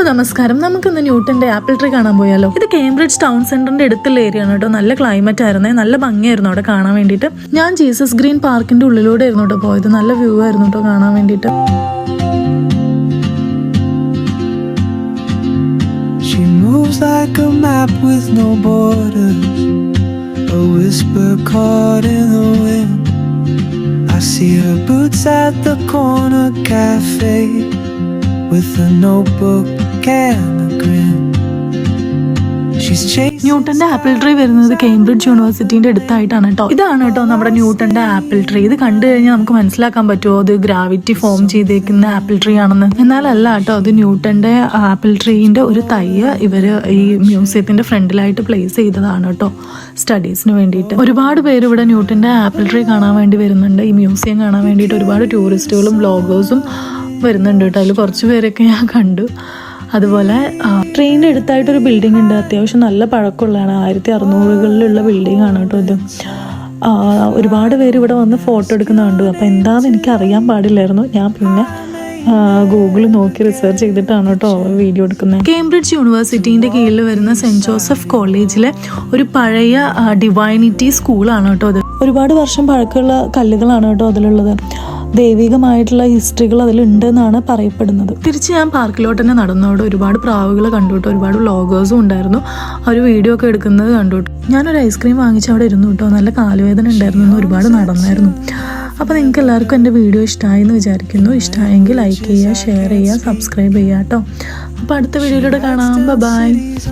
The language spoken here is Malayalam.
ഹലോ നമസ്കാരം. നമുക്കിന്ന് ന്യൂട്ടന്റെ ആപ്പിൾ ട്രീ കാണാൻ പോയാലോ. ഇത് കേംബ്രിഡ്ജ് ടൗൺ സെന്ററിന്റെ അടുത്തുള്ള ഏരിയ ആണ് കേട്ടോ. നല്ല ക്ലൈമറ്റ് ആയിരുന്നേ, നല്ല ഭംഗിയായിരുന്നു അവിടെ കാണാൻ വേണ്ടിയിട്ട്. ഞാൻ ജീസസ് ഗ്രീൻ പാർക്കിന്റെ ഉള്ളിലൂടെ ആയിരുന്നു കേട്ടോ പോയത്. നല്ല വ്യൂ ആയിരുന്നു കേട്ടോ കാണാൻ വേണ്ടിയിട്ട്. She moves like a map with no borders, a whisper caught in the wind. I see her boots at the corner cafe with a notebook and a grin. She's chasing ന്യൂട്ടന്റെ ആപ്പിൾ ട്രീ വരുന്നത് കേംബ്രിഡ്ജ് യൂണിവേഴ്സിറ്റിന്റെ അടുത്തായിട്ടാണ് കേട്ടോ. ഇതാണ് കേട്ടോ നമ്മുടെ ന്യൂട്ടന്റെ ആപ്പിൾ ട്രീ. ഇത് കണ്ടു കഴിഞ്ഞാൽ നമുക്ക് മനസ്സിലാക്കാൻ പറ്റുമോ അത് ഗ്രാവിറ്റി ഫോം ചെയ്തേക്കുന്ന ആപ്പിൾ ട്രീ ആണെന്ന്? എന്നാലല്ല കേട്ടോ, അത് ന്യൂട്ടന്റെ ആപ്പിൾ ട്രീന്റെ ഒരു തയ്യ് ഇവര് ഈ മ്യൂസിയത്തിന്റെ ഫ്രണ്ടിലായിട്ട് പ്ലേസ് ചെയ്തതാണ് കേട്ടോ, സ്റ്റഡീസിന് വേണ്ടിയിട്ട്. ഒരുപാട് പേര് ഇവിടെ ന്യൂട്ടന്റെ ആപ്പിൾ ട്രീ കാണാൻ വേണ്ടി വരുന്നുണ്ട്. ഈ മ്യൂസിയം കാണാൻ വേണ്ടിയിട്ട് ഒരുപാട് ടൂറിസ്റ്റുകളും വ്ളോഗേഴ്സും വരുന്നുണ്ട് കേട്ടോ. അതിൽ കുറച്ച് പേരൊക്കെ ഞാൻ കണ്ടു. അതുപോലെ ട്രെയിനിൻ്റെ അടുത്തായിട്ടൊരു ബിൽഡിംഗ് ഉണ്ട്, അത്യാവശ്യം നല്ല പഴക്കമുള്ളതാണ്. 1600-കളിലുള്ള ബിൽഡിംഗ് ആണ് കേട്ടോ ഇത്. ഒരുപാട് പേര് ഇവിടെ വന്ന് ഫോട്ടോ എടുക്കുന്നുണ്ട്. അപ്പോൾ എന്താണെന്ന് എനിക്ക് അറിയാൻ പാടില്ലായിരുന്നു. ഞാൻ പിന്നെ ഗൂഗിൾ നോക്കി റിസർച്ച് ചെയ്തിട്ടാണ് കേട്ടോ വീഡിയോ എടുക്കുന്നത്. കേംബ്രിഡ്ജ് യൂണിവേഴ്സിറ്റീൻ്റെ കീഴിൽ വരുന്ന സെൻറ്റ് ജോസഫ് കോളേജിലെ ഒരു പഴയ ഡിവൈനിറ്റി സ്കൂളാണ് കേട്ടോ അത്. ഒരുപാട് വർഷം പഴക്കമുള്ള കല്ലുകളാണ് കേട്ടോ അതിലുള്ളത്. ദൈവികമായിട്ടുള്ള ഹിസ്റ്ററികൾ അതിലുണ്ട് എന്നാണ് പറയപ്പെടുന്നത്. തിരിച്ച് ഞാൻ പാർക്കിലോട്ട് തന്നെ നടന്നോടെ ഒരുപാട് പ്രാവുകൾ കണ്ടു കേട്ടോ. ഒരുപാട് വ്ളോഗേഴ്സും ഉണ്ടായിരുന്നു, അവർ വീഡിയോ ഒക്കെ എടുക്കുന്നത് കണ്ടു കേട്ടോ. ഞാനൊരു ഐസ്ക്രീം വാങ്ങിച്ച് അവിടെ ഇരുന്നു കേട്ടോ. നല്ല കാലുവേദന ഉണ്ടായിരുന്നു, ഒരുപാട് നടന്നായിരുന്നു. അപ്പോൾ നിങ്ങൾക്ക് എല്ലാവർക്കും എൻ്റെ വീഡിയോ ഇഷ്ടമായി എന്ന് വിചാരിക്കുന്നു. ഇഷ്ടമായെങ്കിൽ ലൈക്ക് ചെയ്യുക, ഷെയർ ചെയ്യുക, സബ്സ്ക്രൈബ് ചെയ്യുക കേട്ടോ. അപ്പോൾ അടുത്ത വീഡിയോയിലൂടെ കാണാം. ബൈ.